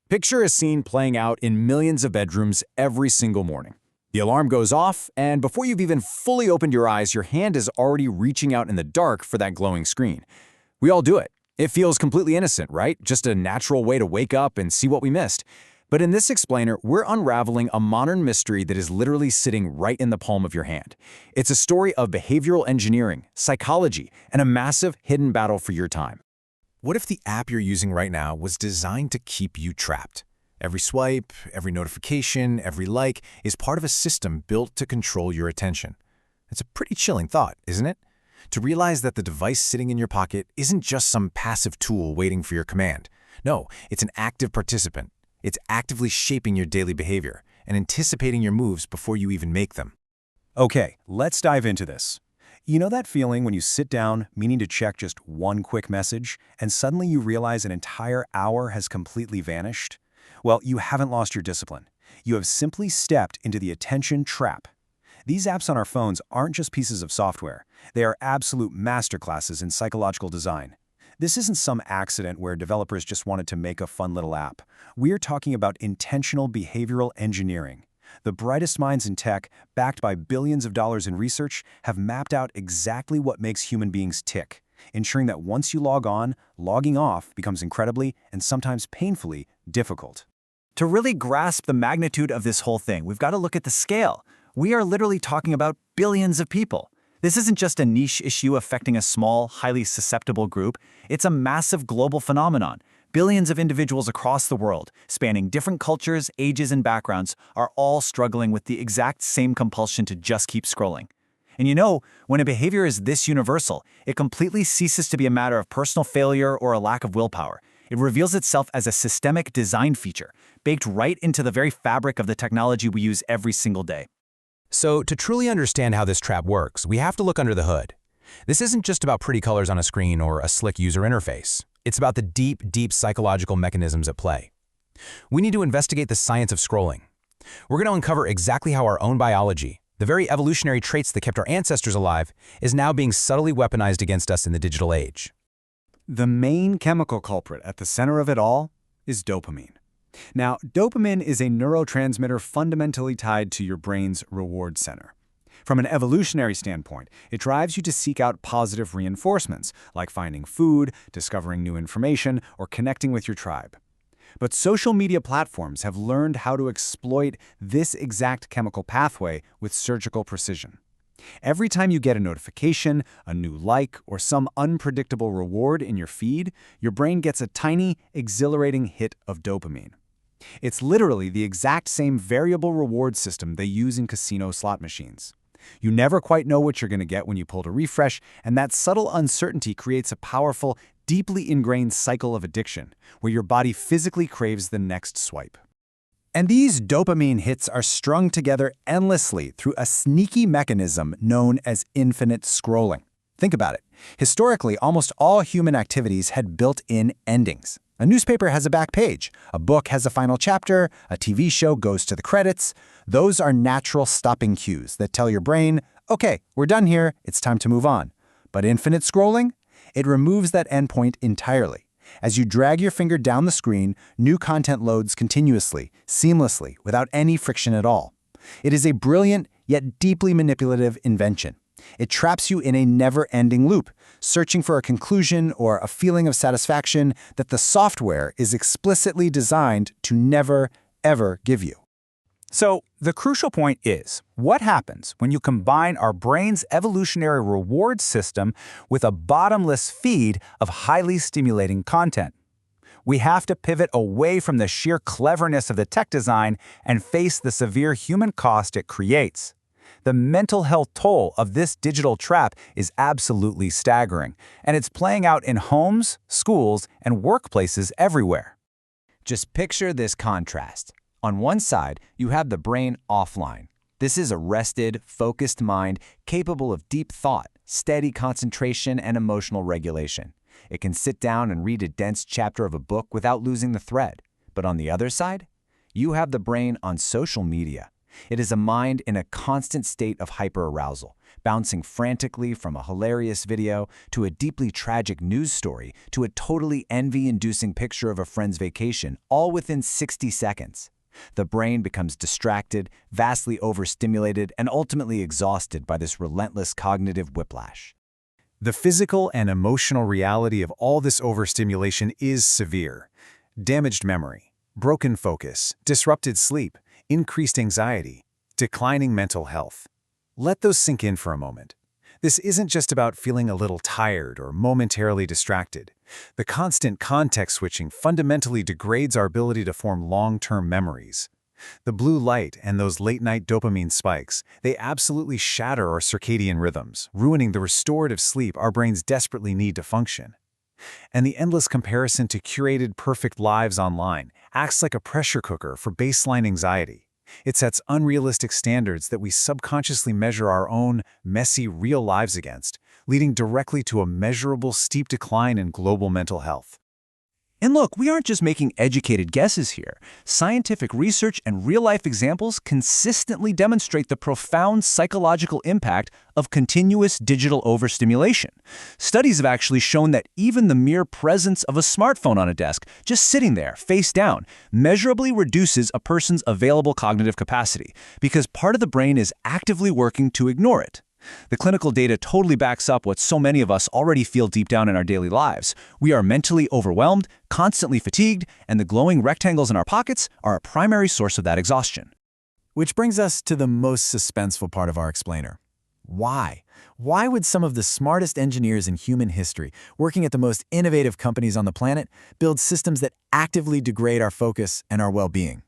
Picture a scene playing out in millions of bedrooms every single morning. The alarm goes off, and before you've even fully opened your eyes, your hand is already reaching out in the dark for that glowing screen. We all do it. It feels completely innocent, right? Just a natural way to wake up and see what we missed. But in this explainer, we're unraveling a modern mystery that is literally sitting right in the palm of your hand. It's a story of behavioral engineering, psychology, and a massive hidden battle for your time. What if the app you're using right now was designed to keep you trapped? Every swipe, every notification, every like is part of a system built to control your attention. It's a pretty chilling thought, isn't it? To realize that the device sitting in your pocket isn't just some passive tool waiting for your command. No, it's an active participant. It's actively shaping your daily behavior and anticipating your moves before you even make them. Okay, let's dive into this. You know that feeling when you sit down, meaning to check just one quick message, and suddenly you realize an entire hour has completely vanished? Well, you haven't lost your discipline. You have simply stepped into the attention trap. These apps on our phones aren't just pieces of software. They are absolute masterclasses in psychological design. This isn't some accident where developers just wanted to make a fun little app. We're talking about intentional behavioral engineering. The brightest minds in tech, backed by billions of dollars in research, have mapped out exactly what makes human beings tick, ensuring that once you log on, logging off becomes incredibly and sometimes painfully difficult. To really grasp the magnitude of this whole thing, we've got to look at the scale. We are literally talking about billions of people. This isn't just a niche issue affecting a small, highly susceptible group. It's a massive global phenomenon. Billions of individuals across the world, spanning different cultures, ages, and backgrounds, are all struggling with the exact same compulsion to just keep scrolling. And you know, when a behavior is this universal, it completely ceases to be a matter of personal failure or a lack of willpower. It reveals itself as a systemic design feature, baked right into the very fabric of the technology we use every single day. So, to truly understand how this trap works, we have to look under the hood. This isn't just about pretty colors on a screen or a slick user interface. It's about the deep psychological mechanisms at play. We need to investigate the science of scrolling. We're going to uncover exactly how our own biology, the very evolutionary traits that kept our ancestors alive, is now being subtly weaponized against us in the digital age. The main chemical culprit at the center of it all is dopamine. Now, dopamine is a neurotransmitter fundamentally tied to your brain's reward center. From an evolutionary standpoint, it drives you to seek out positive reinforcements, like finding food, discovering new information, or connecting with your tribe. But social media platforms have learned how to exploit this exact chemical pathway with surgical precision. Every time you get a notification, a new like, or some unpredictable reward in your feed, your brain gets a tiny, exhilarating hit of dopamine. It's literally the exact same variable reward system they use in casino slot machines. You never quite know what you're going to get when you pull to refresh, and that subtle uncertainty creates a powerful, deeply ingrained cycle of addiction, where your body physically craves the next swipe. And these dopamine hits are strung together endlessly through a sneaky mechanism known as infinite scrolling. Think about it. Historically, almost all human activities had built-in endings. A newspaper has a back page, a book has a final chapter, a TV show goes to the credits. Those are natural stopping cues that tell your brain, okay, we're done here, it's time to move on. But infinite scrolling? It removes that endpoint entirely. As you drag your finger down the screen, new content loads continuously, seamlessly, without any friction at all. It is a brilliant, yet deeply manipulative invention. It traps you in a never-ending loop, searching for a conclusion or a feeling of satisfaction that the software is explicitly designed to never, ever give you. So, the crucial point is, what happens when you combine our brain's evolutionary reward system with a bottomless feed of highly stimulating content? We have to pivot away from the sheer cleverness of the tech design and face the severe human cost it creates. The mental health toll of this digital trap is absolutely staggering, and it's playing out in homes, schools, and workplaces everywhere. Just picture this contrast. On one side, you have the brain offline. This is a rested, focused mind capable of deep thought, steady concentration, and emotional regulation. It can sit down and read a dense chapter of a book without losing the thread. But on the other side, you have the brain on social media. It is a mind in a constant state of hyperarousal, bouncing frantically from a hilarious video to a deeply tragic news story to a totally envy-inducing picture of a friend's vacation, all within 60 seconds. The brain becomes distracted, vastly overstimulated, and ultimately exhausted by this relentless cognitive whiplash. The physical and emotional reality of all this overstimulation is severe. Damaged memory, broken focus, disrupted sleep, increased anxiety, declining mental health. Let those sink in for a moment. This isn't just about feeling a little tired or momentarily distracted. The constant context switching fundamentally degrades our ability to form long-term memories. The blue light and those late-night dopamine spikes, they absolutely shatter our circadian rhythms, ruining the restorative sleep our brains desperately need to function. And the endless comparison to curated perfect lives online acts like a pressure cooker for baseline anxiety. It sets unrealistic standards that we subconsciously measure our own messy, real lives against, leading directly to a measurable, steep decline in global mental health. And look, we aren't just making educated guesses here. Scientific research and real-life examples consistently demonstrate the profound psychological impact of continuous digital overstimulation. Studies have actually shown that even the mere presence of a smartphone on a desk, just sitting there, face down, measurably reduces a person's available cognitive capacity, because part of the brain is actively working to ignore it. The clinical data totally backs up what so many of us already feel deep down in our daily lives. We are mentally overwhelmed, constantly fatigued, and the glowing rectangles in our pockets are a primary source of that exhaustion. Which brings us to the most suspenseful part of our explainer. Why? Why would some of the smartest engineers in human history, working at the most innovative companies on the planet, build systems that actively degrade our focus and our well-being?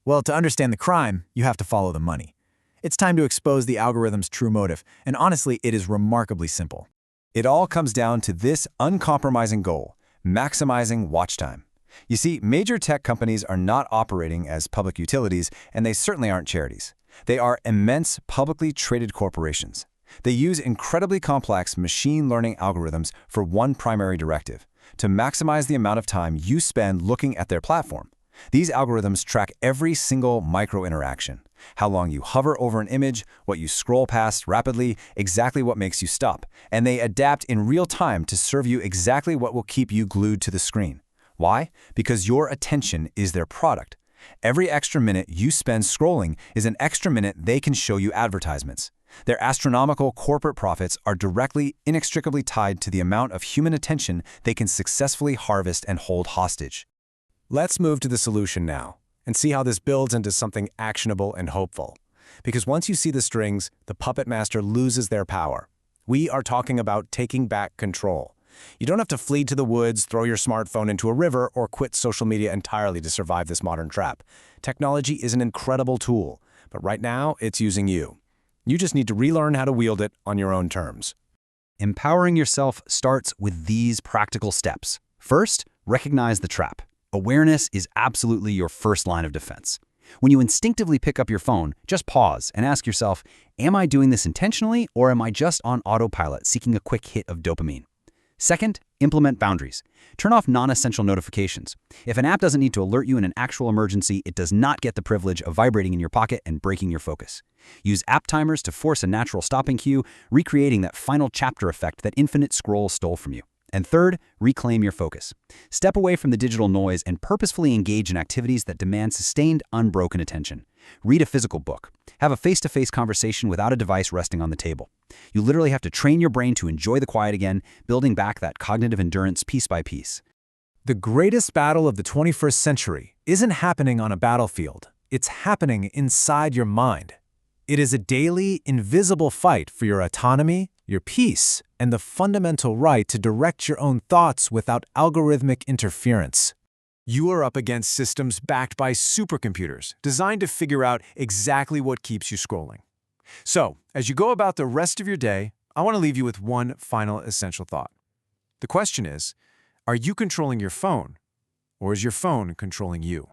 Well, to understand the crime, you have to follow the money. It's time to expose the algorithm's true motive, and honestly, it is remarkably simple. It all comes down to this uncompromising goal: maximizing watch time. You see, major tech companies are not operating as public utilities, and they certainly aren't charities. They are immense, publicly traded corporations. They use incredibly complex machine learning algorithms for one primary directive: to maximize the amount of time you spend looking at their platform. These algorithms track every single micro-interaction: how long you hover over an image, what you scroll past rapidly, exactly what makes you stop. And they adapt in real time to serve you exactly what will keep you glued to the screen. Why? Because your attention is their product. Every extra minute you spend scrolling is an extra minute they can show you advertisements. Their astronomical corporate profits are directly, inextricably tied to the amount of human attention they can successfully harvest and hold hostage. Let's move to the solution now and see how this builds into something actionable and hopeful. Because once you see the strings, the puppet master loses their power. We are talking about taking back control. You don't have to flee to the woods, throw your smartphone into a river, or quit social media entirely to survive this modern trap. Technology is an incredible tool, but right now it's using you. You just need to relearn how to wield it on your own terms. Empowering yourself starts with these practical steps. First, recognize the trap. Awareness is absolutely your first line of defense. When you instinctively pick up your phone, just pause and ask yourself, am I doing this intentionally, or am I just on autopilot seeking a quick hit of dopamine? Second, implement boundaries. Turn off non-essential notifications. If an app doesn't need to alert you in an actual emergency, it does not get the privilege of vibrating in your pocket and breaking your focus. Use app timers to force a natural stopping cue, recreating that final chapter effect that Infinite Scroll stole from you. And third, reclaim your focus. Step away from the digital noise and purposefully engage in activities that demand sustained, unbroken attention. Read a physical book. Have a face-to-face conversation without a device resting on the table. You literally have to train your brain to enjoy the quiet again, building back that cognitive endurance piece by piece. The greatest battle of the 21st century isn't happening on a battlefield. It's happening inside your mind. It is a daily, invisible fight for your autonomy, your peace, and the fundamental right to direct your own thoughts without algorithmic interference. You are up against systems backed by supercomputers designed to figure out exactly what keeps you scrolling. So, as you go about the rest of your day, I want to leave you with one final essential thought. The question is, are you controlling your phone, or is your phone controlling you?